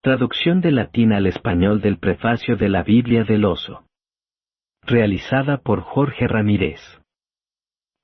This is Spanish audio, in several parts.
Traducción del latín al español del prefacio de la Biblia del Oso. Realizada por Jorge Ramírez.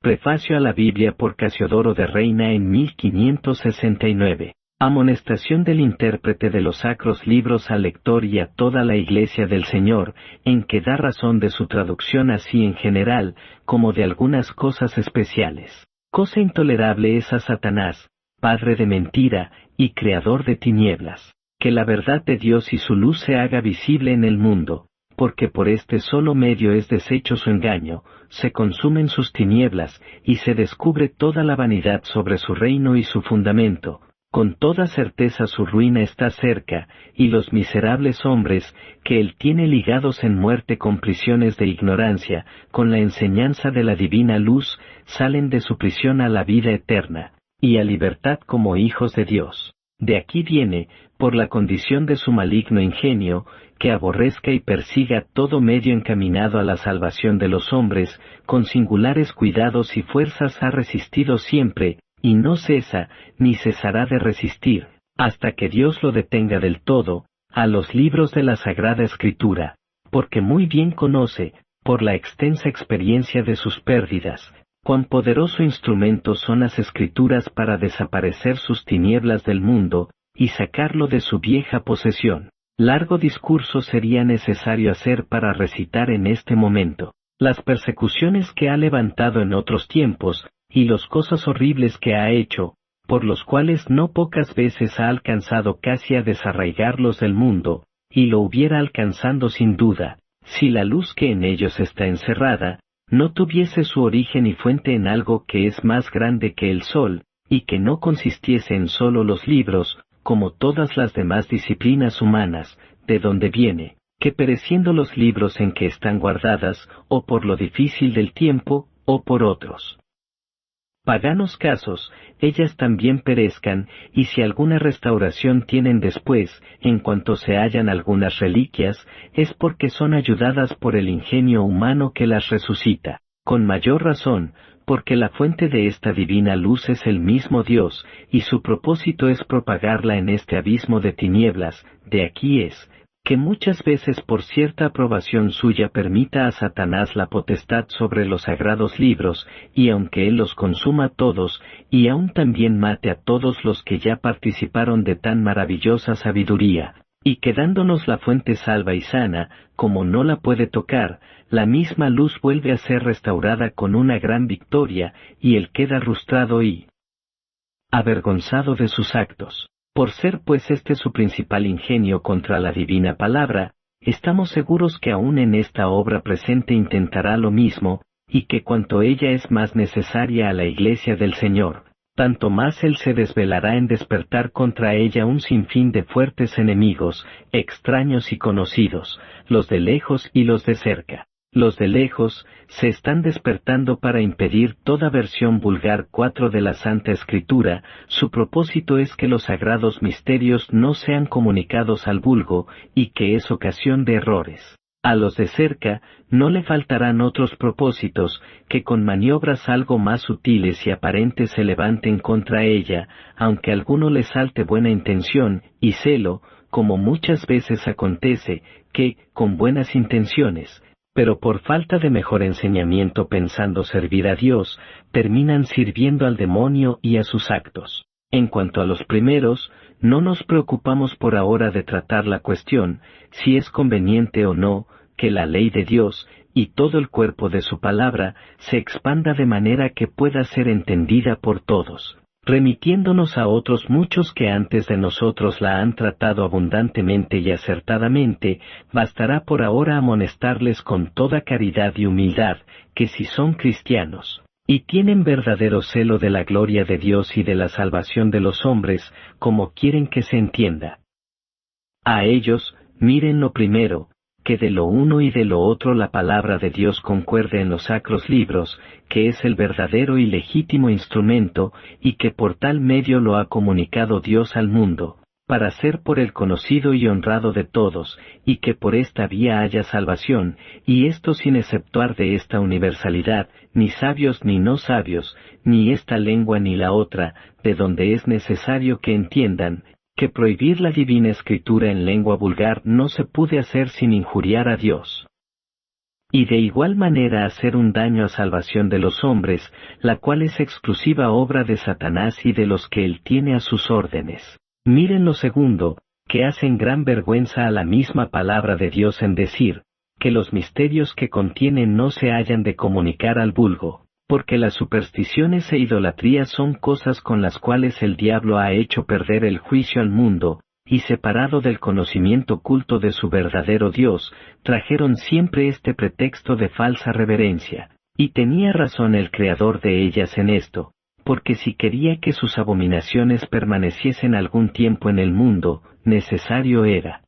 Prefacio a la Biblia por Casiodoro de Reina en 1569. Amonestación del intérprete de los sacros libros al lector y a toda la Iglesia del Señor, en que da razón de su traducción así en general, como de algunas cosas especiales. Cosa intolerable es a Satanás, padre de mentira, y creador de tinieblas, que la verdad de Dios y su luz se haga visible en el mundo, porque por este solo medio es deshecho su engaño, se consumen sus tinieblas, y se descubre toda la vanidad sobre su reino y su fundamento. Con toda certeza su ruina está cerca, y los miserables hombres, que él tiene ligados en muerte con prisiones de ignorancia, con la enseñanza de la divina luz, salen de su prisión a la vida eterna, y a libertad como hijos de Dios. De aquí viene, por la condición de su maligno ingenio, que aborrezca y persiga todo medio encaminado a la salvación de los hombres, con singulares cuidados y fuerzas ha resistido siempre, y no cesa, ni cesará de resistir, hasta que Dios lo detenga del todo, a los libros de la Sagrada Escritura, porque muy bien conoce, por la extensa experiencia de sus pérdidas, cuán poderoso instrumento son las Escrituras para desaparecer sus tinieblas del mundo, y sacarlo de su vieja posesión. Largo discurso sería necesario hacer para recitar en este momento las persecuciones que ha levantado en otros tiempos, y las cosas horribles que ha hecho, por los cuales no pocas veces ha alcanzado casi a desarraigarlos del mundo, y lo hubiera alcanzando sin duda, si la luz que en ellos está encerrada, no tuviese su origen y fuente en algo que es más grande que el sol, y que no consistiese en solo los libros, como todas las demás disciplinas humanas, de donde viene, que pereciendo los libros en que están guardadas, o por lo difícil del tiempo, o por otros paganos casos, ellas también perezcan, y si alguna restauración tienen después, en cuanto se hallan algunas reliquias, es porque son ayudadas por el ingenio humano que las resucita. Con mayor razón, porque la fuente de esta divina luz es el mismo Dios, y su propósito es propagarla en este abismo de tinieblas. De aquí es, que muchas veces por cierta aprobación suya permita a Satanás la potestad sobre los sagrados libros, y aunque él los consuma todos, y aun también mate a todos los que ya participaron de tan maravillosa sabiduría, y quedándonos la fuente salva y sana, como no la puede tocar, la misma luz vuelve a ser restaurada con una gran victoria, y él queda rustrado y avergonzado de sus actos. Por ser pues este su principal ingenio contra la divina palabra, estamos seguros que aún en esta obra presente intentará lo mismo, y que cuanto ella es más necesaria a la Iglesia del Señor, tanto más él se desvelará en despertar contra ella un sinfín de fuertes enemigos, extraños y conocidos, los de lejos y los de cerca. Los de lejos, se están despertando para impedir toda versión vulgar 4 de la Santa Escritura. Su propósito es que los sagrados misterios no sean comunicados al vulgo, y que es ocasión de errores. A los de cerca, no le faltarán otros propósitos, que con maniobras algo más sutiles y aparentes se levanten contra ella, aunque a alguno le salte buena intención, y celo, como muchas veces acontece, que, con buenas intenciones, pero por falta de mejor enseñamiento pensando servir a Dios, terminan sirviendo al demonio y a sus actos. En cuanto a los primeros, no nos preocupamos por ahora de tratar la cuestión, si es conveniente o no, que la ley de Dios, y todo el cuerpo de su palabra, se expanda de manera que pueda ser entendida por todos. Remitiéndonos a otros muchos que antes de nosotros la han tratado abundantemente y acertadamente, bastará por ahora amonestarles con toda caridad y humildad, que si son cristianos, y tienen verdadero celo de la gloria de Dios y de la salvación de los hombres, como quieren que se entienda. A ellos, miren lo primero, que de lo uno y de lo otro la palabra de Dios concuerde en los sacros libros, que es el verdadero y legítimo instrumento, y que por tal medio lo ha comunicado Dios al mundo, para ser por él conocido y honrado de todos, y que por esta vía haya salvación, y esto sin exceptuar de esta universalidad, ni sabios ni no sabios, ni esta lengua ni la otra, de donde es necesario que entiendan, que prohibir la divina escritura en lengua vulgar no se puede hacer sin injuriar a Dios. Y de igual manera hacer un daño a salvación de los hombres, la cual es exclusiva obra de Satanás y de los que él tiene a sus órdenes. Miren lo segundo, que hacen gran vergüenza a la misma palabra de Dios en decir, que los misterios que contienen no se hayan de comunicar al vulgo, porque las supersticiones e idolatrías son cosas con las cuales el diablo ha hecho perder el juicio al mundo, y separado del conocimiento oculto de su verdadero Dios, trajeron siempre este pretexto de falsa reverencia, y tenía razón el creador de ellas en esto, porque si quería que sus abominaciones permaneciesen algún tiempo en el mundo, necesario era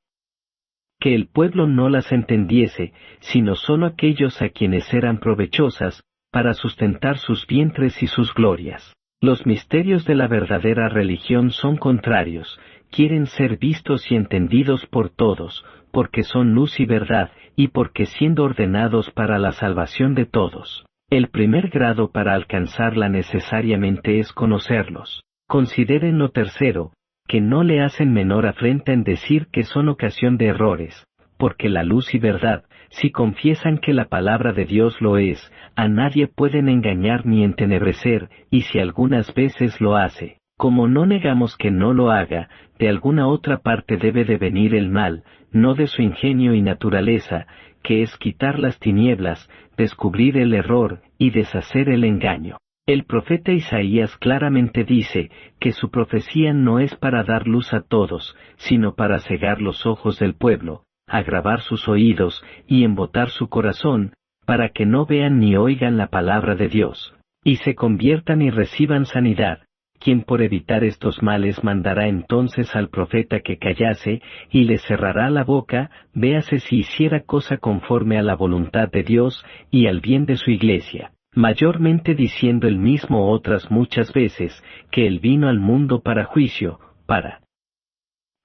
que el pueblo no las entendiese, sino sólo aquellos a quienes eran provechosas, para sustentar sus vientres y sus glorias. Los misterios de la verdadera religión son contrarios, quieren ser vistos y entendidos por todos, porque son luz y verdad, y porque siendo ordenados para la salvación de todos, el primer grado para alcanzarla necesariamente es conocerlos. Consideren lo tercero, que no le hacen menor afrenta en decir que son ocasión de errores, porque la luz y verdad, si confiesan que la palabra de Dios lo es, a nadie pueden engañar ni entenebrecer, y si algunas veces lo hace, como no negamos que no lo haga, de alguna otra parte debe de venir el mal, no de su ingenio y naturaleza, que es quitar las tinieblas, descubrir el error, y deshacer el engaño. El profeta Isaías claramente dice, que su profecía no es para dar luz a todos, sino para cegar los ojos del pueblo, agravar sus oídos, y embotar su corazón, para que no vean ni oigan la palabra de Dios, y se conviertan y reciban sanidad, quien por evitar estos males mandará entonces al profeta que callase, y le cerrará la boca, véase si hiciera cosa conforme a la voluntad de Dios, y al bien de su iglesia, mayormente diciendo él mismo otras muchas veces, que él vino al mundo para juicio, para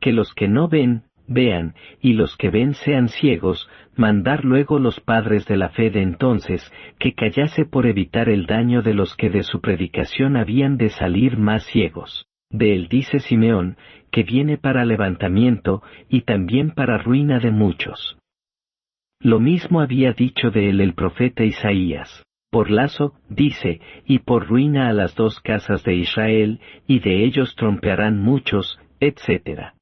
que los que no ven, vean, y los que ven sean ciegos, mandar luego los padres de la fe de entonces, que callase por evitar el daño de los que de su predicación habían de salir más ciegos. De él dice Simeón, que viene para levantamiento, y también para ruina de muchos. Lo mismo había dicho de él el profeta Isaías. Por lazo, dice, y por ruina a las dos casas de Israel, y de ellos trompearán muchos, etc.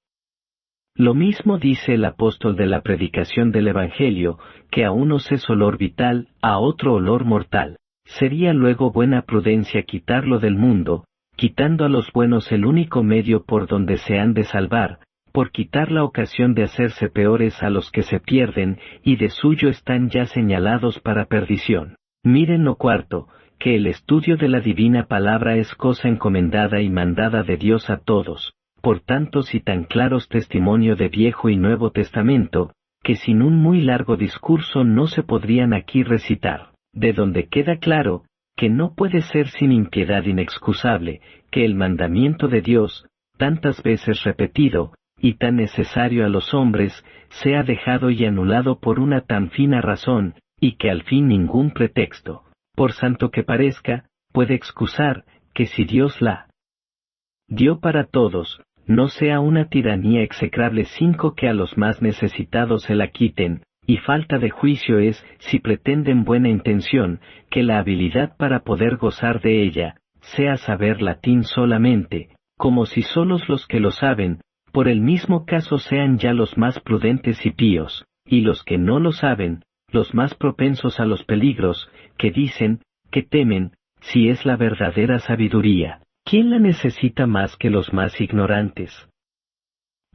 Lo mismo dice el apóstol de la predicación del Evangelio, que a unos es olor vital, a otro olor mortal. Sería luego buena prudencia quitarlo del mundo, quitando a los buenos el único medio por donde se han de salvar, por quitar la ocasión de hacerse peores a los que se pierden, y de suyo están ya señalados para perdición. Miren lo cuarto, que el estudio de la divina palabra es cosa encomendada y mandada de Dios a todos, por tantos y tan claros testimonio de Viejo y Nuevo Testamento, que sin un muy largo discurso no se podrían aquí recitar, de donde queda claro, que no puede ser sin impiedad inexcusable, que el mandamiento de Dios, tantas veces repetido, y tan necesario a los hombres, sea dejado y anulado por una tan fina razón, y que al fin ningún pretexto, por santo que parezca, puede excusar, que si Dios la dio para todos, no sea una tiranía execrable. 5 Que a los más necesitados se la quiten, y falta de juicio es, si pretenden buena intención, que la habilidad para poder gozar de ella, sea saber latín solamente, como si solos los que lo saben, por el mismo caso sean ya los más prudentes y píos, y los que no lo saben, los más propensos a los peligros, que dicen, que temen, si es la verdadera sabiduría. ¿Quién la necesita más que los más ignorantes?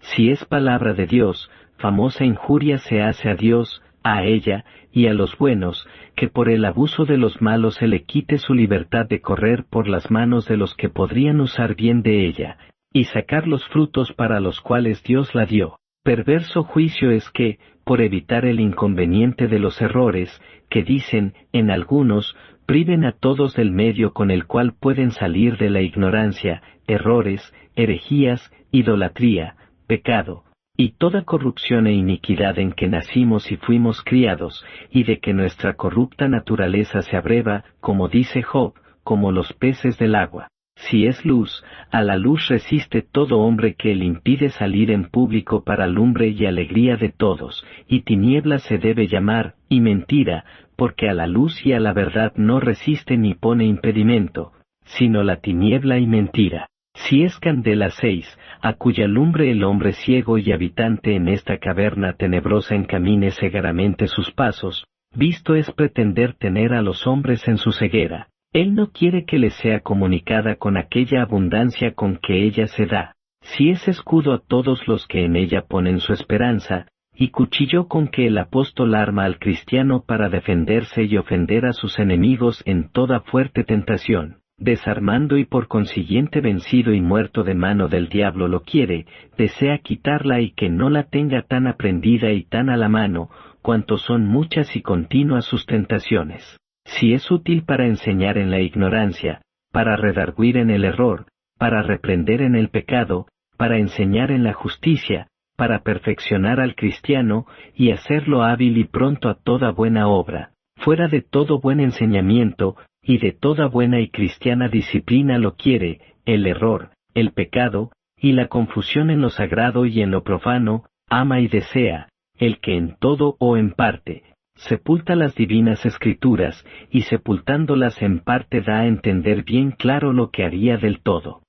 Si es palabra de Dios, famosa injuria se hace a Dios, a ella, y a los buenos, que por el abuso de los malos se le quite su libertad de correr por las manos de los que podrían usar bien de ella, y sacar los frutos para los cuales Dios la dio. Perverso juicio es que, por evitar el inconveniente de los errores, que dicen, en algunos, priven a todos del medio con el cual pueden salir de la ignorancia, errores, herejías, idolatría, pecado, y toda corrupción e iniquidad en que nacimos y fuimos criados, y de que nuestra corrupta naturaleza se abreva, como dice Job, como los peces del agua. Si es luz, a la luz resiste todo hombre que le impide salir en público para lumbre y alegría de todos, y tiniebla se debe llamar, y mentira, porque a la luz y a la verdad no resiste ni pone impedimento, sino la tiniebla y mentira. Si es candela 6, a cuya lumbre el hombre ciego y habitante en esta caverna tenebrosa encamine cegaramente sus pasos, visto es pretender tener a los hombres en su ceguera. Él no quiere que les sea comunicada con aquella abundancia con que ella se da. Si es escudo a todos los que en ella ponen su esperanza, y cuchillo con que el apóstol arma al cristiano para defenderse y ofender a sus enemigos en toda fuerte tentación, desarmando y por consiguiente vencido y muerto de mano del diablo lo quiere, desea quitarla y que no la tenga tan aprendida y tan a la mano, cuanto son muchas y continuas sus tentaciones. Si es útil para enseñar en la ignorancia, para redarguir en el error, para reprender en el pecado, para enseñar en la justicia, para perfeccionar al cristiano, y hacerlo hábil y pronto a toda buena obra, fuera de todo buen enseñamiento, y de toda buena y cristiana disciplina lo quiere, el error, el pecado, y la confusión en lo sagrado y en lo profano, ama y desea, el que en todo o en parte, sepulta las divinas escrituras, y sepultándolas en parte da a entender bien claro lo que haría del todo.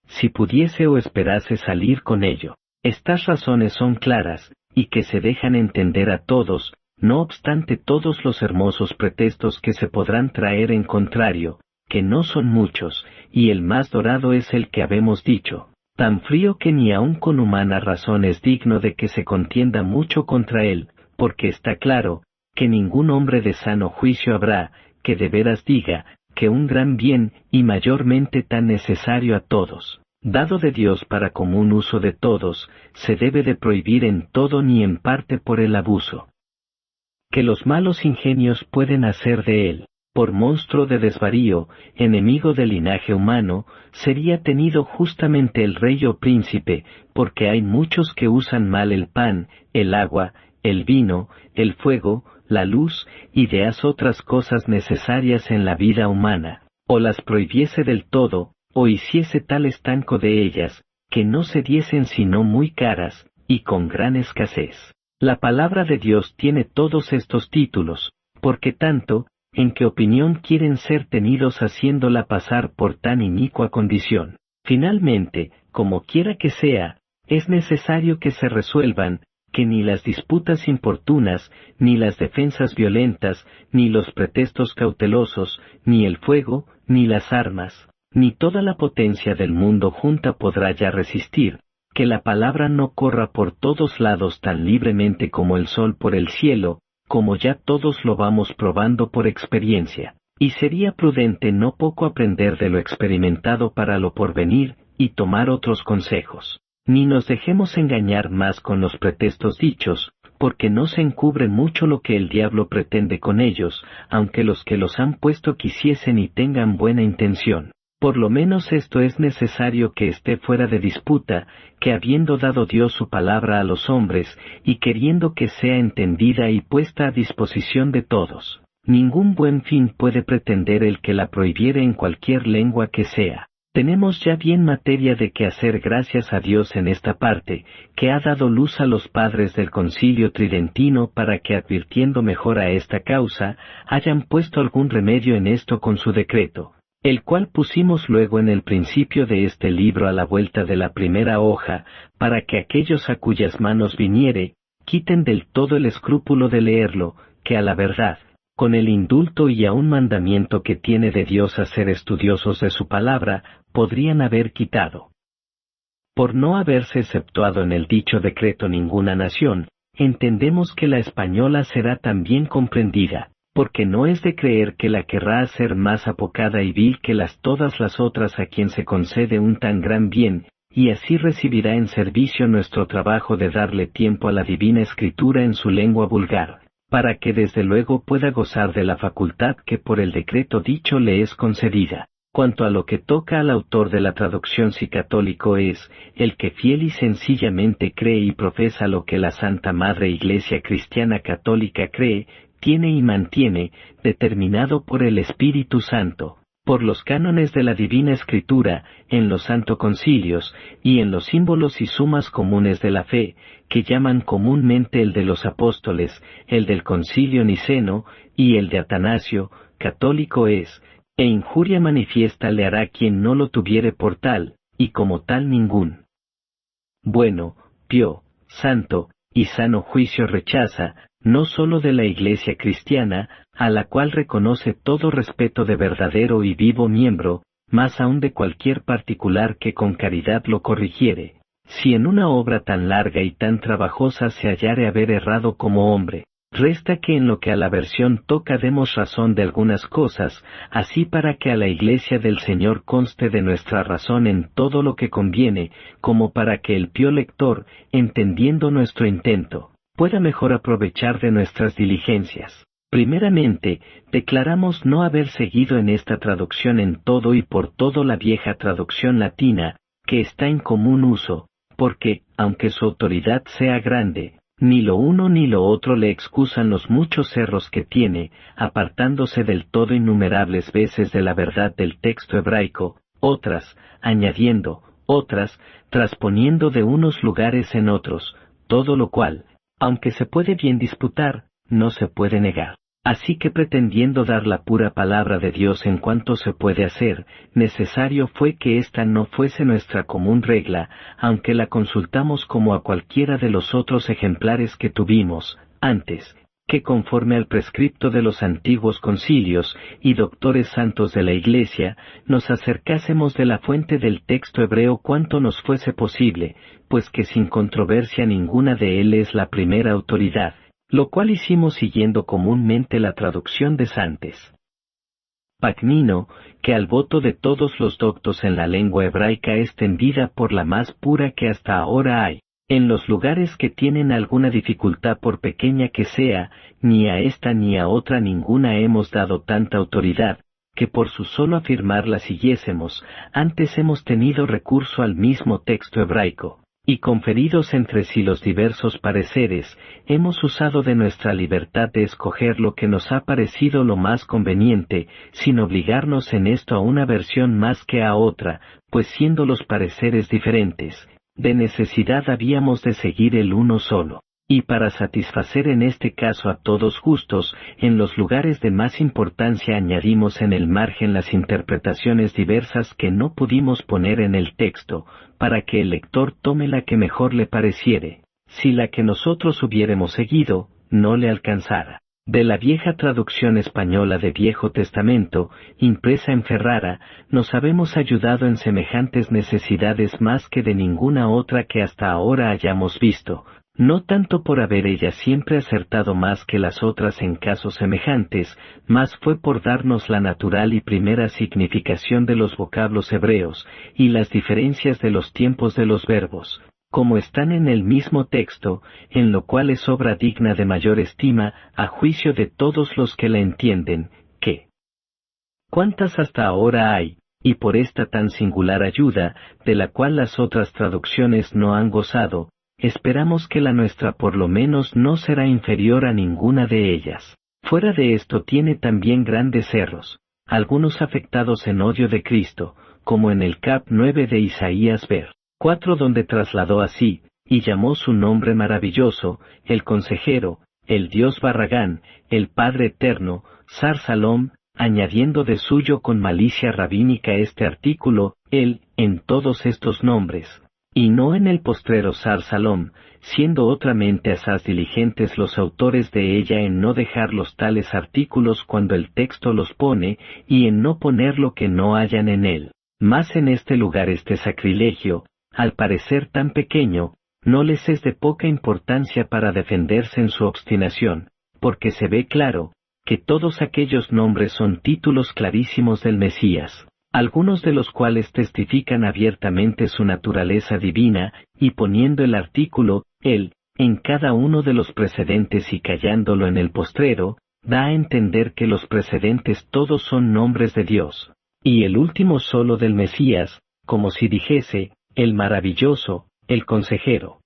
Si pudiese o esperase salir con ello, estas razones son claras, y que se dejan entender a todos, no obstante todos los hermosos pretextos que se podrán traer en contrario, que no son muchos, y el más dorado es el que habemos dicho, tan frío que ni aun con humana razón es digno de que se contienda mucho contra él, porque está claro, que ningún hombre de sano juicio habrá, que de veras diga, que un gran bien, y mayormente tan necesario a todos, dado de Dios para común uso de todos, se debe de prohibir en todo ni en parte por el abuso. Que los malos ingenios pueden hacer de él, por monstruo de desvarío, enemigo del linaje humano, sería tenido justamente el rey o príncipe, porque hay muchos que usan mal el pan, el agua, el vino, el fuego, la luz, y de otras cosas necesarias en la vida humana, o las prohibiese del todo, o hiciese tal estanco de ellas, que no se diesen sino muy caras, y con gran escasez. La palabra de Dios tiene todos estos títulos, porque tanto, en qué opinión quieren ser tenidos haciéndola pasar por tan inicua condición. Finalmente, como quiera que sea, es necesario que se resuelvan, que ni las disputas importunas, ni las defensas violentas, ni los pretextos cautelosos, ni el fuego, ni las armas, ni toda la potencia del mundo junta podrá ya resistir, que la palabra no corra por todos lados tan libremente como el sol por el cielo, como ya todos lo vamos probando por experiencia, y sería prudente no poco aprender de lo experimentado para lo porvenir, y tomar otros consejos. Ni nos dejemos engañar más con los pretextos dichos, porque no se encubre mucho lo que el diablo pretende con ellos, aunque los que los han puesto quisiesen y tengan buena intención. Por lo menos esto es necesario que esté fuera de disputa, que habiendo dado Dios su palabra a los hombres, y queriendo que sea entendida y puesta a disposición de todos, ningún buen fin puede pretender el que la prohibiere en cualquier lengua que sea. Tenemos ya bien materia de que hacer gracias a Dios en esta parte, que ha dado luz a los padres del Concilio Tridentino para que advirtiendo mejor a esta causa, hayan puesto algún remedio en esto con su decreto, el cual pusimos luego en el principio de este libro a la vuelta de la primera hoja, para que aquellos a cuyas manos viniere, quiten del todo el escrúpulo de leerlo, que a la verdad, con el indulto y aun mandamiento que tiene de Dios a ser estudiosos de su palabra, podrían haber quitado. Por no haberse exceptuado en el dicho decreto ninguna nación, entendemos que la española será también comprendida, porque no es de creer que la querrá hacer más apocada y vil que todas las otras a quien se concede un tan gran bien, y así recibirá en servicio nuestro trabajo de darle tiempo a la divina escritura en su lengua vulgar, para que desde luego pueda gozar de la facultad que por el decreto dicho le es concedida. Cuanto a lo que toca al autor de la traducción, si católico es, el que fiel y sencillamente cree y profesa lo que la Santa Madre Iglesia Cristiana Católica cree, tiene y mantiene, determinado por el Espíritu Santo, por los cánones de la Divina Escritura, en los santo concilios, y en los símbolos y sumas comunes de la fe, que llaman comúnmente el de los apóstoles, el del concilio niceno, y el de Atanasio, católico es, e injuria manifiesta le hará quien no lo tuviere por tal, y como tal ningún bueno, pío, santo, y sano juicio rechaza, no sólo de la Iglesia cristiana, a la cual reconoce todo respeto de verdadero y vivo miembro, más aún de cualquier particular que con caridad lo corrigiere, si en una obra tan larga y tan trabajosa se hallare haber errado como hombre. Resta que en lo que a la versión toca demos razón de algunas cosas, así para que a la Iglesia del Señor conste de nuestra razón en todo lo que conviene, como para que el pío lector, entendiendo nuestro intento, pueda mejor aprovechar de nuestras diligencias. Primeramente, declaramos no haber seguido en esta traducción en todo y por todo la vieja traducción latina, que está en común uso, porque, aunque su autoridad sea grande, ni lo uno ni lo otro le excusan los muchos erros que tiene, apartándose del todo innumerables veces de la verdad del texto hebraico, otras, añadiendo, otras, trasponiendo de unos lugares en otros, todo lo cual, aunque se puede bien disputar, no se puede negar. Así que pretendiendo dar la pura palabra de Dios en cuanto se puede hacer, necesario fue que esta no fuese nuestra común regla, aunque la consultamos como a cualquiera de los otros ejemplares que tuvimos, antes, que conforme al prescripto de los antiguos concilios y doctores santos de la Iglesia, nos acercásemos de la fuente del texto hebreo cuanto nos fuese posible, pues que sin controversia ninguna de él es la primera autoridad, lo cual hicimos siguiendo comúnmente la traducción de Santes Pagnino, que al voto de todos los doctos en la lengua hebraica es tendida por la más pura que hasta ahora hay. En los lugares que tienen alguna dificultad por pequeña que sea, ni a esta ni a otra ninguna hemos dado tanta autoridad, que por su solo afirmar la siguiésemos, antes hemos tenido recurso al mismo texto hebraico, y conferidos entre sí los diversos pareceres, hemos usado de nuestra libertad de escoger lo que nos ha parecido lo más conveniente, sin obligarnos en esto a una versión más que a otra, pues siendo los pareceres diferentes, de necesidad habíamos de seguir el uno solo. Y para satisfacer en este caso a todos justos, en los lugares de más importancia añadimos en el margen las interpretaciones diversas que no pudimos poner en el texto, para que el lector tome la que mejor le pareciere, si la que nosotros hubiéremos seguido, no le alcanzara. De la vieja traducción española de Viejo Testamento, impresa en Ferrara, nos habemos ayudado en semejantes necesidades más que de ninguna otra que hasta ahora hayamos visto, no tanto por haber ella siempre acertado más que las otras en casos semejantes, mas fue por darnos la natural y primera significación de los vocablos hebreos, y las diferencias de los tiempos de los verbos, como están en el mismo texto, en lo cual es obra digna de mayor estima, a juicio de todos los que la entienden, que cuántas hasta ahora hay, y por esta tan singular ayuda, de la cual las otras traducciones no han gozado, esperamos que la nuestra por lo menos no será inferior a ninguna de ellas. Fuera de esto tiene también grandes erros, algunos afectados en odio de Cristo, como en el cap 9 de Isaías ver 4 donde trasladó así, y llamó su nombre maravilloso, el consejero, el Dios Barragán, el Padre eterno, Sar Salom, añadiendo de suyo con malicia rabínica este artículo, él, en todos estos nombres, y no en el postrero Sar Salom, siendo otramente asaz diligentes los autores de ella en no dejar los tales artículos cuando el texto los pone, y en no poner lo que no hayan en él. Mas en este lugar este sacrilegio, al parecer tan pequeño, no les es de poca importancia para defenderse en su obstinación, porque se ve claro, que todos aquellos nombres son títulos clarísimos del Mesías, algunos de los cuales testifican abiertamente su naturaleza divina, y poniendo el artículo, él, en cada uno de los precedentes y callándolo en el postrero, da a entender que los precedentes todos son nombres de Dios, y el último solo del Mesías, como si dijese, el maravilloso, el consejero.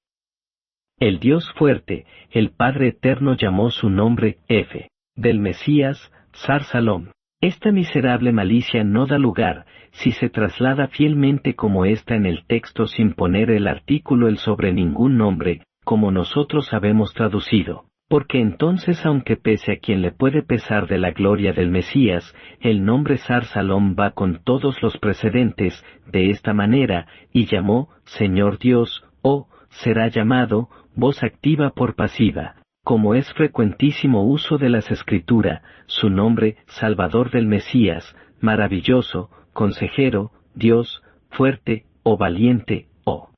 El Dios fuerte, el Padre eterno llamó su nombre, F. Del Mesías, Sar Salom. Esta miserable malicia no da lugar, si se traslada fielmente como está en el texto sin poner el artículo el sobre ningún nombre, como nosotros habemos traducido, porque entonces aunque pese a quien le puede pesar de la gloria del Mesías, el nombre Sar Salom va con todos los precedentes, de esta manera, y llamó, Señor Dios, o, será llamado, voz activa por pasiva. Como es frecuentísimo uso de las Escritura, su nombre, Salvador del Mesías, maravilloso, consejero, Dios, fuerte, o valiente, o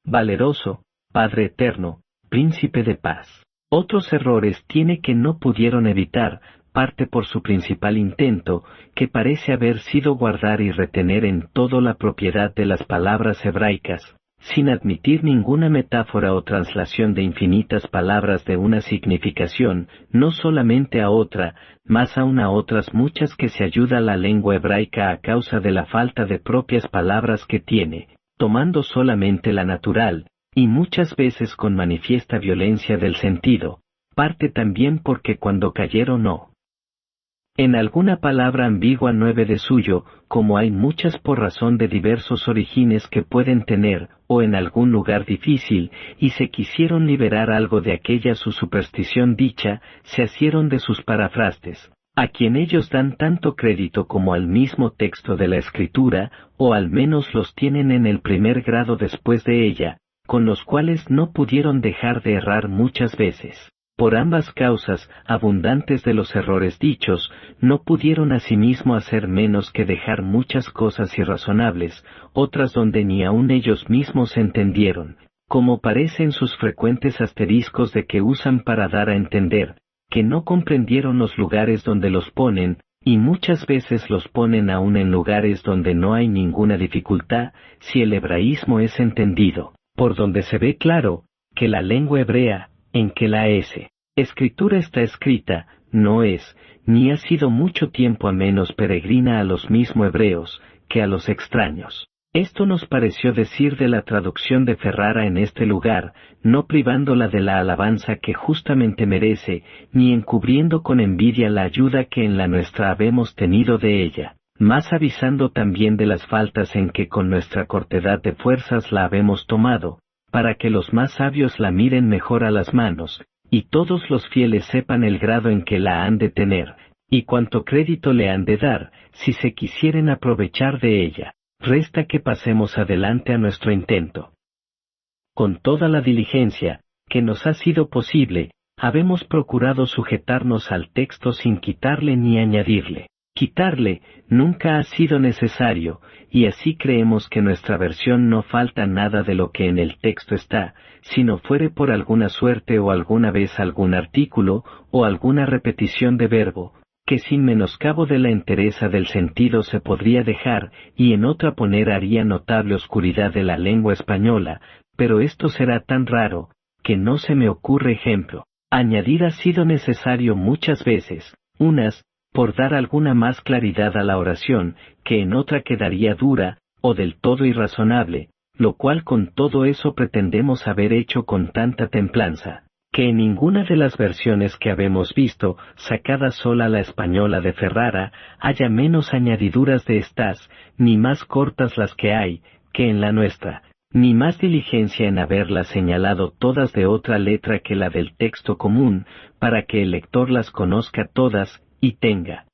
valeroso, Padre eterno, príncipe de paz. Otros errores tiene que no pudieron evitar, parte por su principal intento, que parece haber sido guardar y retener en todo la propiedad de las palabras hebraicas, sin admitir ninguna metáfora o traslación de infinitas palabras de una significación, no solamente a otra, más aún a otras muchas que se ayuda la lengua hebraica a causa de la falta de propias palabras que tiene, tomando solamente la natural, y muchas veces con manifiesta violencia del sentido, parte también porque cuando cayeron no en alguna palabra ambigua nueve de suyo, como hay muchas por razón de diversos orígenes que pueden tener, o en algún lugar difícil, y se quisieron liberar algo de aquella su superstición dicha, se asieron de sus parafrastes, a quien ellos dan tanto crédito como al mismo texto de la Escritura, o al menos los tienen en el primer grado después de ella, con los cuales no pudieron dejar de errar muchas veces. Por ambas causas, abundantes de los errores dichos, no pudieron asimismo hacer menos que dejar muchas cosas irrazonables, otras donde ni aun ellos mismos entendieron, como parece en sus frecuentes asteriscos de que usan para dar a entender, que no comprendieron los lugares donde los ponen, y muchas veces los ponen aún en lugares donde no hay ninguna dificultad, si el hebraísmo es entendido, por donde se ve claro, que la lengua hebrea, en que la Escritura está escrita, no es, ni ha sido mucho tiempo a menos peregrina a los mismos hebreos, que a los extraños. Esto nos pareció decir de la traducción de Ferrara en este lugar, no privándola de la alabanza que justamente merece, ni encubriendo con envidia la ayuda que en la nuestra habemos tenido de ella, más avisando también de las faltas en que con nuestra cortedad de fuerzas la habemos tomado, para que los más sabios la miren mejor a las manos, y todos los fieles sepan el grado en que la han de tener, y cuánto crédito le han de dar, si se quisieren aprovechar de ella. Resta que pasemos adelante a nuestro intento. Con toda la diligencia, que nos ha sido posible, habemos procurado sujetarnos al texto sin quitarle ni añadirle. Quitarle nunca ha sido necesario, y así creemos que nuestra versión no falta nada de lo que en el texto está, sino fuere por alguna suerte o alguna vez algún artículo, o alguna repetición de verbo, que sin menoscabo de la entereza del sentido se podría dejar, y en otra poner haría notable oscuridad de la lengua española, pero esto será tan raro, que no se me ocurre ejemplo. Añadir ha sido necesario muchas veces, unas, por dar alguna más claridad a la oración, que en otra quedaría dura, o del todo irrazonable, lo cual con todo eso pretendemos haber hecho con tanta templanza, que en ninguna de las versiones que habemos visto, sacada sola la española de Ferrara, haya menos añadiduras de estas, ni más cortas las que hay, que en la nuestra, ni más diligencia en haberlas señalado todas de otra letra que la del texto común, para que el lector las conozca todas, y tenga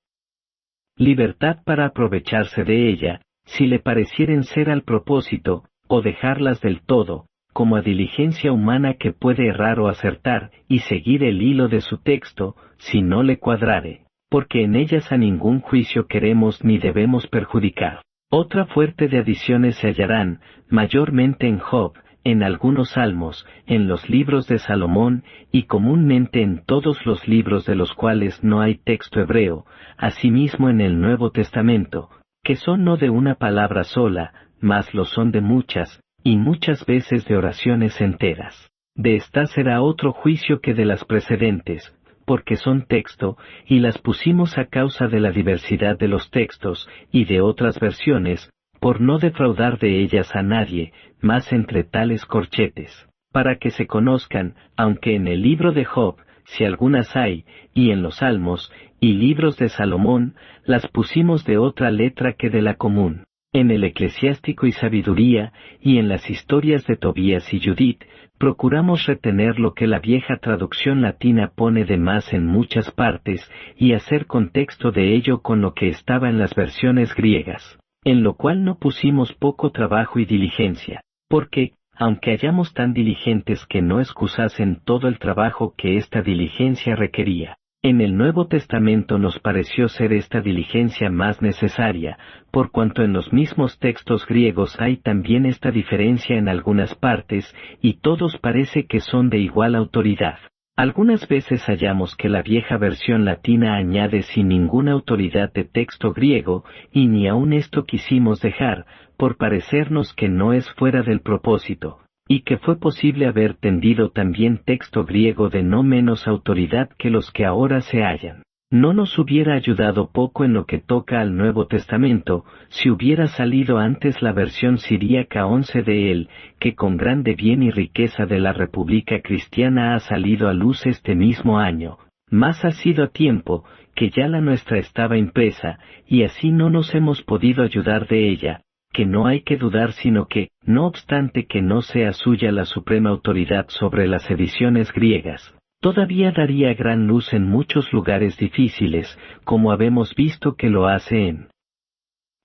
libertad para aprovecharse de ella, si le parecieren ser al propósito, o dejarlas del todo, como a diligencia humana que puede errar o acertar, y seguir el hilo de su texto, si no le cuadrare, porque en ellas a ningún juicio queremos ni debemos perjudicar. Otra fuerte de adiciones se hallarán, mayormente en Job, en algunos salmos, en los libros de Salomón, y comúnmente en todos los libros de los cuales no hay texto hebreo, asimismo en el Nuevo Testamento, que son no de una palabra sola, mas lo son de muchas, y muchas veces de oraciones enteras. De esta será otro juicio que de las precedentes, porque son texto, y las pusimos a causa de la diversidad de los textos, y de otras versiones, por no defraudar de ellas a nadie, más entre tales corchetes, para que se conozcan, aunque en el libro de Job, si algunas hay, y en los Salmos, y libros de Salomón, las pusimos de otra letra que de la común. En el Eclesiástico y Sabiduría, y en las historias de Tobías y Judith, procuramos retener lo que la vieja traducción latina pone de más en muchas partes, y hacer contexto de ello con lo que estaba en las versiones griegas, en lo cual no pusimos poco trabajo y diligencia, porque, aunque hallamos tan diligentes que no excusasen todo el trabajo que esta diligencia requería, en el Nuevo Testamento nos pareció ser esta diligencia más necesaria, por cuanto en los mismos textos griegos hay también esta diferencia en algunas partes, y todos parece que son de igual autoridad. Algunas veces hallamos que la vieja versión latina añade sin ninguna autoridad de texto griego, y ni aun esto quisimos dejar, por parecernos que no es fuera del propósito, y que fue posible haber tendido también texto griego de no menos autoridad que los que ahora se hallan. No nos hubiera ayudado poco en lo que toca al Nuevo Testamento, si hubiera salido antes la versión siríaca 11 de él, que con grande bien y riqueza de la República Cristiana ha salido a luz este mismo año, mas ha sido a tiempo, que ya la nuestra estaba impresa, y así no nos hemos podido ayudar de ella, que no hay que dudar sino que, no obstante que no sea suya la suprema autoridad sobre las ediciones griegas, todavía daría gran luz en muchos lugares difíciles, como habemos visto que lo hace en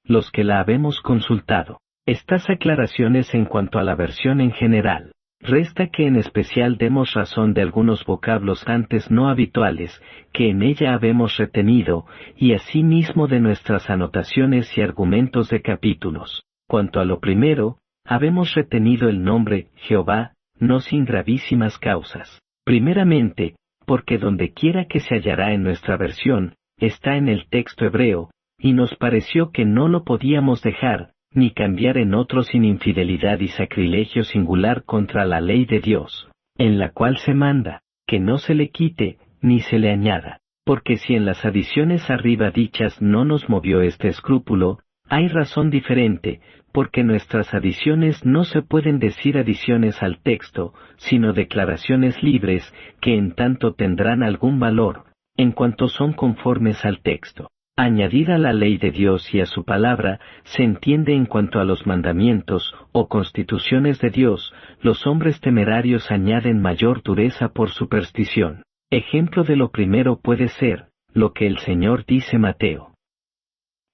los que la habemos consultado. Estas aclaraciones en cuanto a la versión en general. Resta que en especial demos razón de algunos vocablos antes no habituales, que en ella habemos retenido, y asimismo de nuestras anotaciones y argumentos de capítulos. Cuanto a lo primero, habemos retenido el nombre Jehová, no sin gravísimas causas. Primeramente, porque dondequiera que se hallará en nuestra versión, está en el texto hebreo, y nos pareció que no lo podíamos dejar, ni cambiar en otro sin infidelidad y sacrilegio singular contra la ley de Dios, en la cual se manda, que no se le quite, ni se le añada, porque si en las adiciones arriba dichas no nos movió este escrúpulo, hay razón diferente, porque nuestras adiciones no se pueden decir adiciones al texto, sino declaraciones libres, que en tanto tendrán algún valor, en cuanto son conformes al texto. Añadir a la ley de Dios y a su palabra, se entiende en cuanto a los mandamientos, o constituciones de Dios, los hombres temerarios añaden mayor dureza por superstición. Ejemplo de lo primero puede ser, lo que el Señor dice Mateo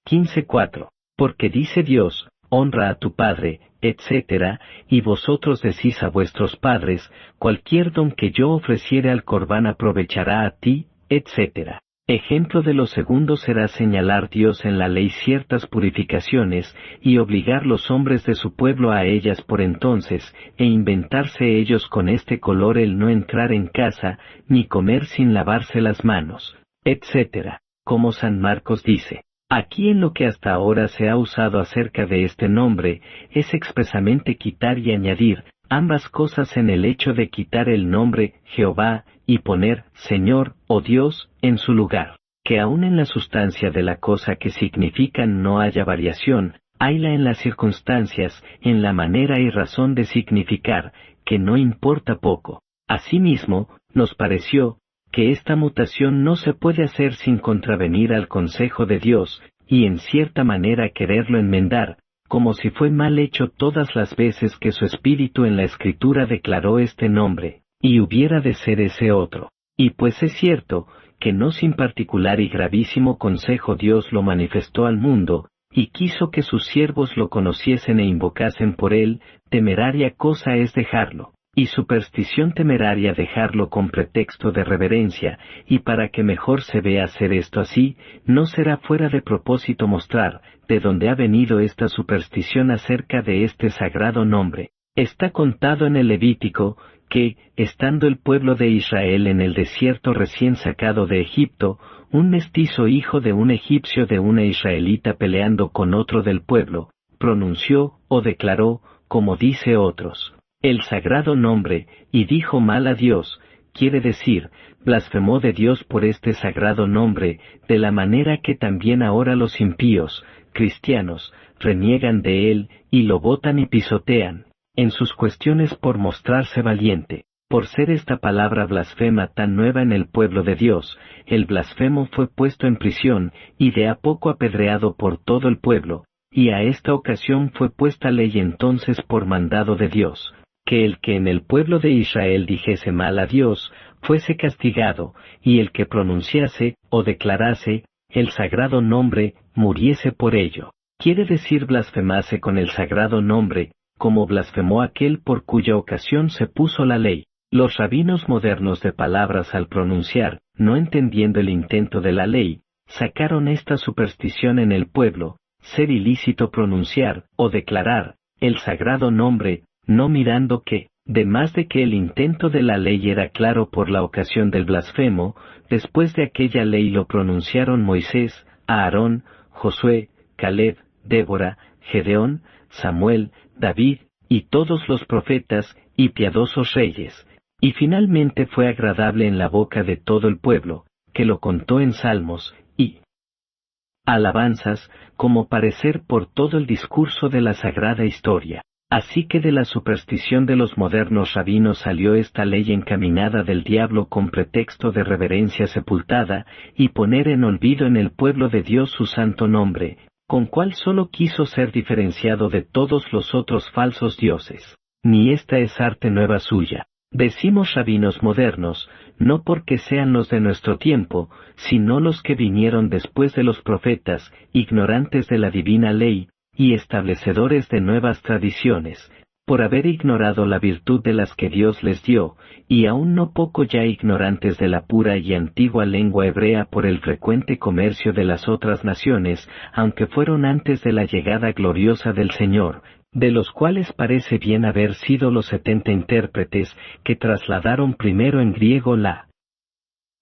15:4, porque dice Dios, honra a tu padre, etc., y vosotros decís a vuestros padres, cualquier don que yo ofreciere al Corbán aprovechará a ti, etc. Ejemplo de lo segundo será señalar Dios en la ley ciertas purificaciones, y obligar los hombres de su pueblo a ellas por entonces, e inventarse ellos con este color el no entrar en casa, ni comer sin lavarse las manos, etc., como San Marcos dice. Aquí en lo que hasta ahora se ha usado acerca de este nombre, es expresamente quitar y añadir, ambas cosas en el hecho de quitar el nombre Jehová, y poner Señor o Dios en su lugar, que aun en la sustancia de la cosa que significan no haya variación, hayla en las circunstancias, en la manera y razón de significar, que no importa poco. Asimismo, nos pareció, que esta mutación no se puede hacer sin contravenir al consejo de Dios, y en cierta manera quererlo enmendar, como si fue mal hecho todas las veces que su espíritu en la Escritura declaró este nombre, y hubiera de ser ese otro. Y pues es cierto, que no sin particular y gravísimo consejo Dios lo manifestó al mundo, y quiso que sus siervos lo conociesen e invocasen por él, temeraria cosa es dejarlo, y superstición temeraria dejarlo con pretexto de reverencia, y para que mejor se vea hacer esto así, no será fuera de propósito mostrar, de dónde ha venido esta superstición acerca de este sagrado nombre. Está contado en el Levítico, que, estando el pueblo de Israel en el desierto recién sacado de Egipto, un mestizo hijo de un egipcio de una israelita peleando con otro del pueblo, pronunció, o declaró, como dice otros, el sagrado nombre, y dijo mal a Dios, quiere decir, blasfemó de Dios por este sagrado nombre, de la manera que también ahora los impíos, cristianos, reniegan de él, y lo botan y pisotean, en sus cuestiones por mostrarse valiente. Por ser esta palabra blasfema tan nueva en el pueblo de Dios, el blasfemo fue puesto en prisión, y de a poco apedreado por todo el pueblo, y a esta ocasión fue puesta ley entonces por mandado de Dios, que el que en el pueblo de Israel dijese mal a Dios, fuese castigado, y el que pronunciase, o declarase, el sagrado nombre, muriese por ello. Quiere decir blasfemase con el sagrado nombre, como blasfemó aquel por cuya ocasión se puso la ley. Los rabinos modernos de palabras al pronunciar, no entendiendo el intento de la ley, sacaron esta superstición en el pueblo, ser ilícito pronunciar, o declarar, el sagrado nombre, no mirando que, demás de que el intento de la ley era claro por la ocasión del blasfemo, después de aquella ley lo pronunciaron Moisés, Aarón, Josué, Caleb, Débora, Gedeón, Samuel, David, y todos los profetas, y piadosos reyes. Y finalmente fue agradable en la boca de todo el pueblo, que lo contó en salmos, y alabanzas, como parecer por todo el discurso de la sagrada historia. Así que de la superstición de los modernos rabinos salió esta ley encaminada del diablo con pretexto de reverencia sepultada, y poner en olvido en el pueblo de Dios su santo nombre, con cual sólo quiso ser diferenciado de todos los otros falsos dioses. Ni esta es arte nueva suya. Decimos rabinos modernos, no porque sean los de nuestro tiempo, sino los que vinieron después de los profetas, ignorantes de la divina ley, y establecedores de nuevas tradiciones, por haber ignorado la virtud de las que Dios les dio, y aún no poco ya ignorantes de la pura y antigua lengua hebrea por el frecuente comercio de las otras naciones, aunque fueron antes de la llegada gloriosa del Señor, de los cuales parece bien haber sido los 70 intérpretes, que trasladaron primero en griego la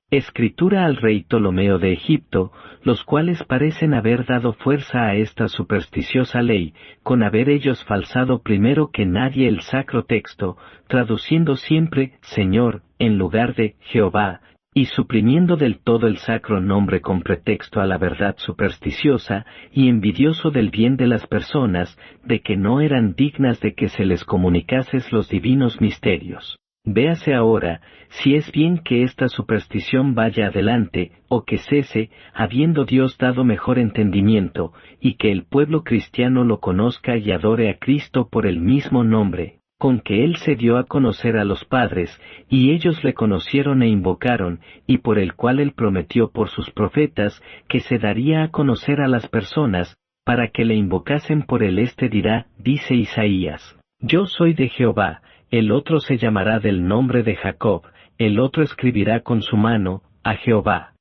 escritura al rey Ptolomeo de Egipto, los cuales parecen haber dado fuerza a esta supersticiosa ley, con haber ellos falsado primero que nadie el sacro texto, traduciendo siempre Señor, en lugar de Jehová, y suprimiendo del todo el sacro nombre con pretexto a la verdad supersticiosa, y envidioso del bien de las personas, de que no eran dignas de que se les comunicases los divinos misterios. Véase ahora, si es bien que esta superstición vaya adelante, o que cese, habiendo Dios dado mejor entendimiento, y que el pueblo cristiano lo conozca y adore a Cristo por el mismo nombre, con que Él se dio a conocer a los padres, y ellos le conocieron e invocaron, y por el cual Él prometió por sus profetas, que se daría a conocer a las personas, para que le invocasen por él. Dirá, dice Isaías, yo soy de Jehová. El otro se llamará del nombre de Jacob, el otro escribirá con su mano, a Jehová,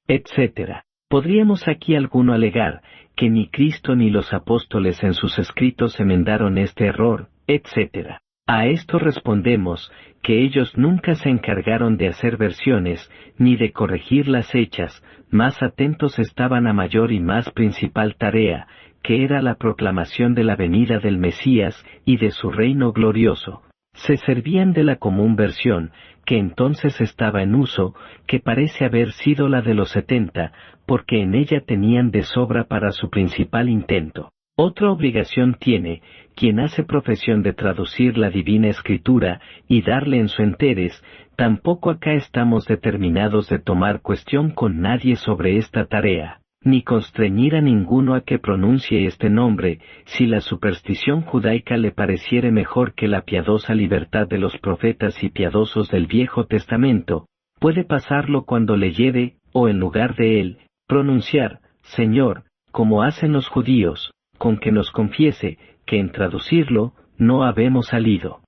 etc. Podríamos aquí alguno alegar, que ni Cristo ni los apóstoles en sus escritos enmendaron este error, etc. A esto respondemos, que ellos nunca se encargaron de hacer versiones, ni de corregir las hechas, más atentos estaban a mayor y más principal tarea, que era la proclamación de la venida del Mesías y de su reino glorioso. Se servían de la común versión, que entonces estaba en uso, que parece haber sido la de los 70, porque en ella tenían de sobra para su principal intento. Otra obligación tiene, quien hace profesión de traducir la divina escritura, y darle en su enterez, tampoco acá estamos determinados de tomar cuestión con nadie sobre esta tarea, ni constreñir a ninguno a que pronuncie este nombre, si la superstición judaica le pareciere mejor que la piadosa libertad de los profetas y piadosos del Viejo Testamento, puede pasarlo cuando leyere, o en lugar de él, pronunciar, Señor, como hacen los judíos, con que nos confiese, que en traducirlo, no habemos salido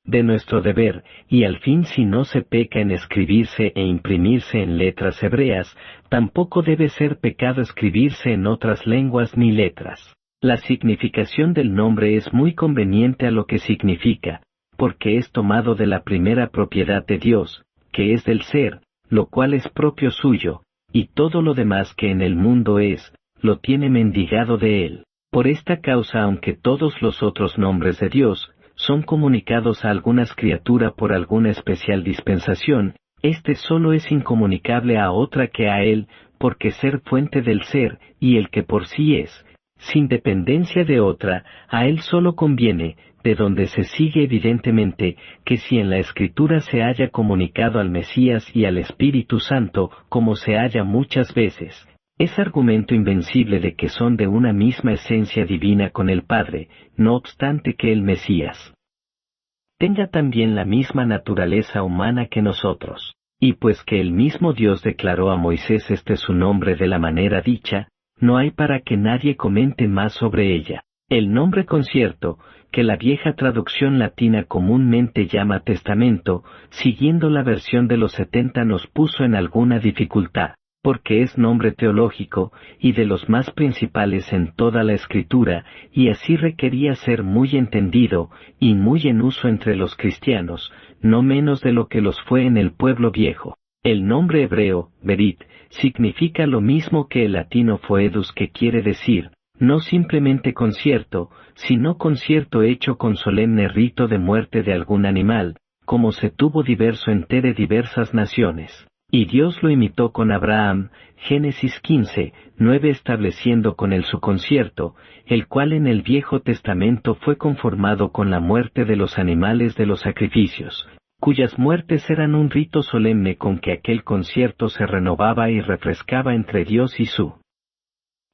de nuestro deber, y al fin si no se peca en escribirse e imprimirse en letras hebreas, tampoco debe ser pecado escribirse en otras lenguas ni letras. La significación del nombre es muy conveniente a lo que significa, porque es tomado de la primera propiedad de Dios, que es del ser, lo cual es propio suyo, y todo lo demás que en el mundo es, lo tiene mendigado de él. Por esta causa, aunque todos los otros nombres de Dios son comunicados a algunas criaturas por alguna especial dispensación, este solo es incomunicable a otra que a él, porque ser fuente del ser, y el que por sí es, sin dependencia de otra, a él solo conviene, de donde se sigue evidentemente que si en la Escritura se haya comunicado al Mesías y al Espíritu Santo, como se halla muchas veces, es argumento invencible de que son de una misma esencia divina con el Padre, no obstante que el Mesías tenga también la misma naturaleza humana que nosotros. Y pues que el mismo Dios declaró a Moisés su nombre de la manera dicha, no hay para que nadie comente más sobre ella. El nombre concierto, que la vieja traducción latina comúnmente llama testamento, siguiendo la versión de los 70 nos puso en alguna dificultad, porque es nombre teológico, y de los más principales en toda la Escritura, y así requería ser muy entendido, y muy en uso entre los cristianos, no menos de lo que los fue en el pueblo viejo. El nombre hebreo, Berit, significa lo mismo que el latino foedus, que quiere decir, no simplemente concierto, sino concierto hecho con solemne rito de muerte de algún animal, como se tuvo diverso entre diversas naciones. Y Dios lo imitó con Abraham, Génesis 15, 9 estableciendo con él su concierto, el cual en el Viejo Testamento fue conformado con la muerte de los animales de los sacrificios, cuyas muertes eran un rito solemne con que aquel concierto se renovaba y refrescaba entre Dios y su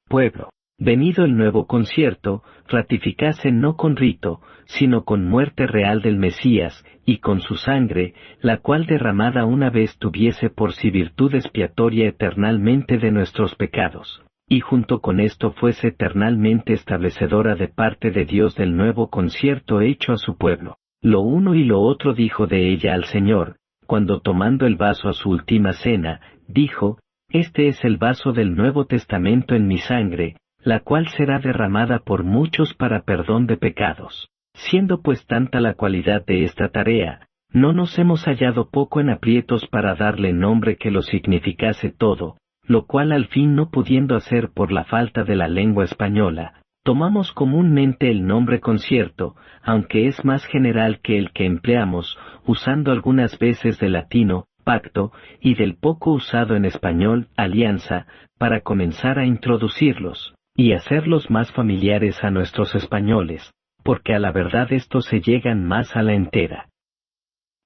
pueblo. Venido el nuevo concierto, ratificase no con rito, sino con muerte real del Mesías, y con su sangre, la cual derramada una vez tuviese por sí virtud expiatoria eternalmente de nuestros pecados, y junto con esto fuese eternalmente establecedora de parte de Dios del nuevo concierto hecho a su pueblo. Lo uno y lo otro dijo de ella al Señor, cuando tomando el vaso a su última cena, dijo, Este es el vaso del Nuevo Testamento en mi sangre, la cual será derramada por muchos para perdón de pecados. Siendo pues tanta la cualidad de esta tarea, no nos hemos hallado poco en aprietos para darle nombre que lo significase todo, lo cual al fin no pudiendo hacer por la falta de la lengua española, tomamos comúnmente el nombre concierto, aunque es más general que el que empleamos, usando algunas veces del latino, pacto, y del poco usado en español, alianza, para comenzar a introducirlos y hacerlos más familiares a nuestros españoles, porque a la verdad estos se llegan más a la entera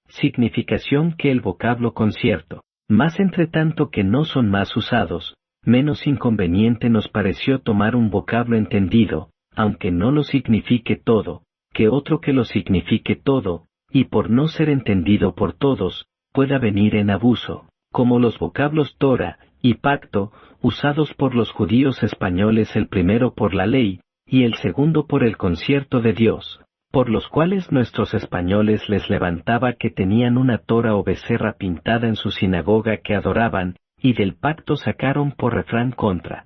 significación que el vocablo concierto. Más entre tanto que no son más usados, menos inconveniente nos pareció tomar un vocablo entendido, aunque no lo signifique todo, que otro que lo signifique todo, y por no ser entendido por todos, pueda venir en abuso, como los vocablos Torah y pacto, usados por los judíos españoles, el primero por la ley, y el segundo por el concierto de Dios, por los cuales nuestros españoles les levantaba que tenían una tora o becerra pintada en su sinagoga que adoraban, y del pacto sacaron por refrán contra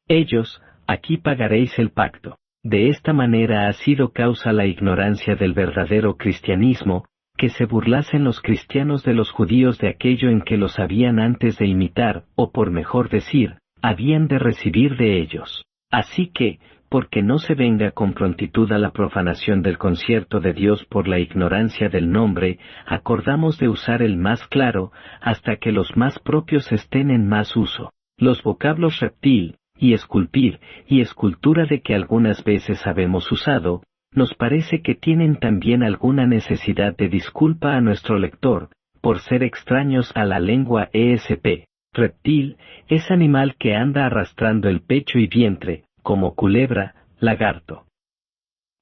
ellos, aquí pagaréis el pacto. De esta manera ha sido causa la ignorancia del verdadero cristianismo, que se burlasen los cristianos de los judíos de aquello en que los habían antes de imitar, o por mejor decir, habían de recibir de ellos. Así que, porque no se venga con prontitud a la profanación del concierto de Dios por la ignorancia del nombre, acordamos de usar el más claro, hasta que los más propios estén en más uso. Los vocablos reptil, y esculpir, y escultura de que algunas veces habemos usado, nos parece que tienen también alguna necesidad de disculpa a nuestro lector, por ser extraños a la lengua ESP. Reptil, es animal que anda arrastrando el pecho y vientre, como culebra, lagarto.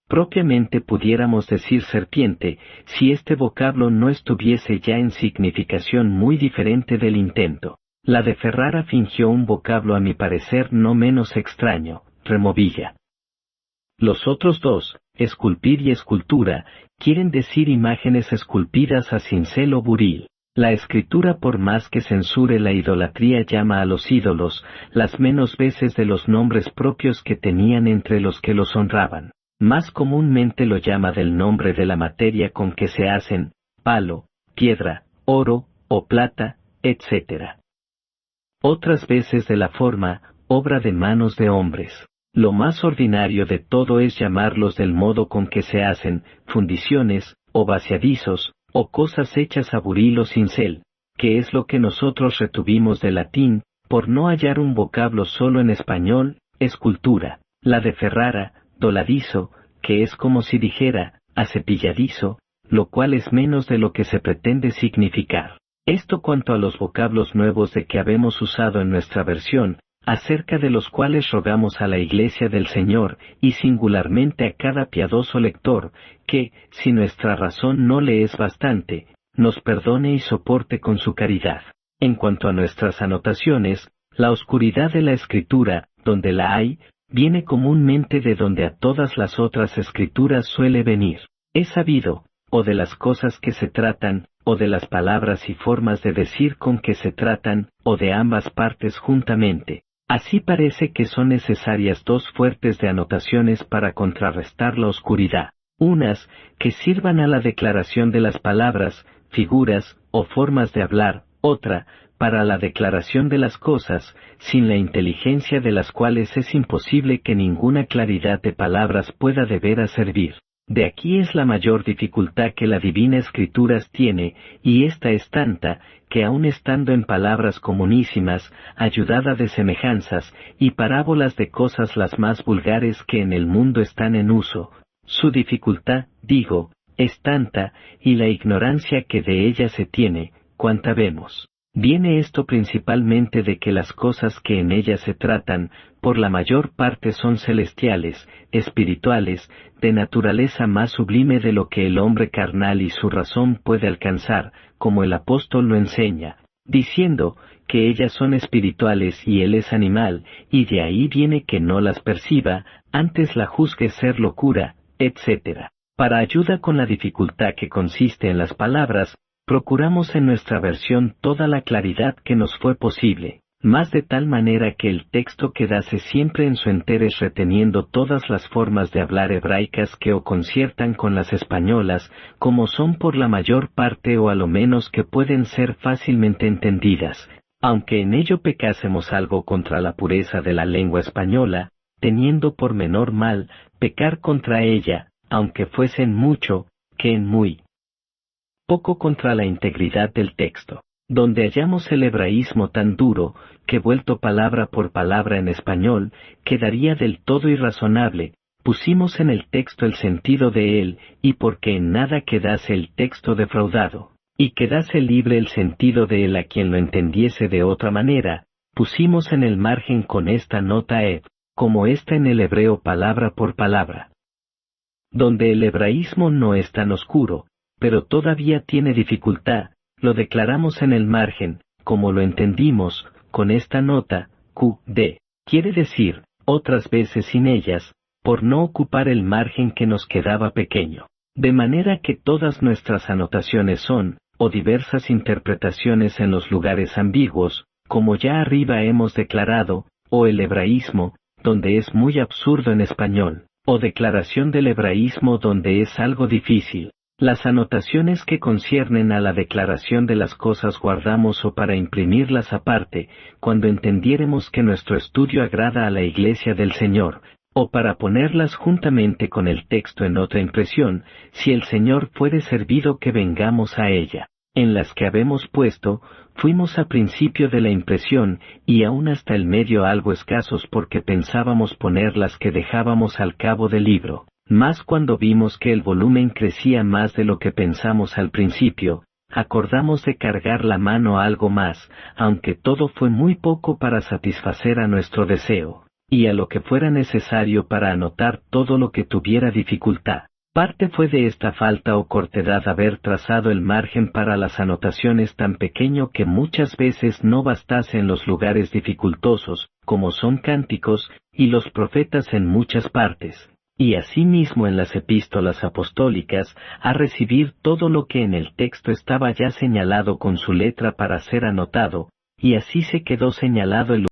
Propiamente pudiéramos decir serpiente, si este vocablo no estuviese ya en significación muy diferente del intento. La de Ferrara fingió un vocablo a mi parecer no menos extraño, removilla. Los otros dos, esculpir y escultura, quieren decir imágenes esculpidas a cincel o buril. La Escritura, por más que censure la idolatría, llama a los ídolos las menos veces de los nombres propios que tenían entre los que los honraban. Más comúnmente lo llama del nombre de la materia con que se hacen, palo, piedra, oro, o plata, etc. Otras veces de la forma, obra de manos de hombres. Lo más ordinario de todo es llamarlos del modo con que se hacen, fundiciones, o vaciadizos, o cosas hechas a buril o cincel, que es lo que nosotros retuvimos del latín, por no hallar un vocablo solo en español, escultura. La de Ferrara, doladizo, que es como si dijera, acepilladizo, lo cual es menos de lo que se pretende significar. Esto cuanto a los vocablos nuevos de que habemos usado en nuestra versión, acerca de los cuales rogamos a la Iglesia del Señor, y singularmente a cada piadoso lector, que, si nuestra razón no le es bastante, nos perdone y soporte con su caridad. En cuanto a nuestras anotaciones, la oscuridad de la Escritura, donde la hay, viene comúnmente de donde a todas las otras Escrituras suele venir. Es sabido, o de las cosas que se tratan, o de las palabras y formas de decir con que se tratan, o de ambas partes juntamente. Así parece que son necesarias dos fuertes de anotaciones para contrarrestar la oscuridad. Unas, que sirvan a la declaración de las palabras, figuras, o formas de hablar, otra, para la declaración de las cosas, sin la inteligencia de las cuales es imposible que ninguna claridad de palabras pueda de veras servir. De aquí es la mayor dificultad que la Divina Escrituras tiene, y esta es tanta, que aun estando en palabras comunísimas, ayudada de semejanzas, y parábolas de cosas las más vulgares que en el mundo están en uso, su dificultad, digo, es tanta, y la ignorancia que de ella se tiene, cuanta vemos. Viene esto principalmente de que las cosas que en ella se tratan, por la mayor parte son celestiales, espirituales, de naturaleza más sublime de lo que el hombre carnal y su razón puede alcanzar, como el apóstol lo enseña, diciendo, que ellas son espirituales y él es animal, y de ahí viene que no las perciba, antes la juzgue ser locura, etc. Para ayuda con la dificultad que consiste en las palabras, procuramos en nuestra versión toda la claridad que nos fue posible, más de tal manera que el texto quedase siempre en su enterez reteniendo todas las formas de hablar hebraicas que o conciertan con las españolas, como son por la mayor parte o a lo menos que pueden ser fácilmente entendidas, aunque en ello pecásemos algo contra la pureza de la lengua española, teniendo por menor mal pecar contra ella, aunque fuesen mucho, que en muy poco contra la integridad del texto, donde hallamos el hebraísmo tan duro, que vuelto palabra por palabra en español, quedaría del todo irrazonable, pusimos en el texto el sentido de él, y porque en nada quedase el texto defraudado, y quedase libre el sentido de él a quien lo entendiese de otra manera, pusimos en el margen con esta nota como está en el hebreo palabra por palabra. Donde el hebraísmo no es tan oscuro, pero todavía tiene dificultad, lo declaramos en el margen, como lo entendimos, con esta nota, QD. Quiere decir, otras veces sin ellas, por no ocupar el margen que nos quedaba pequeño. De manera que todas nuestras anotaciones son, o diversas interpretaciones en los lugares ambiguos, como ya arriba hemos declarado, o el hebraísmo, donde es muy absurdo en español, o declaración del hebraísmo donde es algo difícil. Las anotaciones que conciernen a la declaración de las cosas guardamos o para imprimirlas aparte, cuando entendiéremos que nuestro estudio agrada a la Iglesia del Señor, o para ponerlas juntamente con el texto en otra impresión, si el Señor fuere servido que vengamos a ella. En las que habemos puesto, fuimos a principio de la impresión, y aún hasta el medio algo escasos porque pensábamos poner las que dejábamos al cabo del libro. Mas cuando vimos que el volumen crecía más de lo que pensamos al principio, acordamos de cargar la mano algo más, aunque todo fue muy poco para satisfacer a nuestro deseo, y a lo que fuera necesario para anotar todo lo que tuviera dificultad. Parte fue de esta falta o cortedad haber trazado el margen para las anotaciones tan pequeño que muchas veces no bastase en los lugares dificultosos, como son cánticos, y los profetas en muchas partes. Y asimismo en las epístolas apostólicas, a recibir todo lo que en el texto estaba ya señalado con su letra para ser anotado, y así se quedó señalado el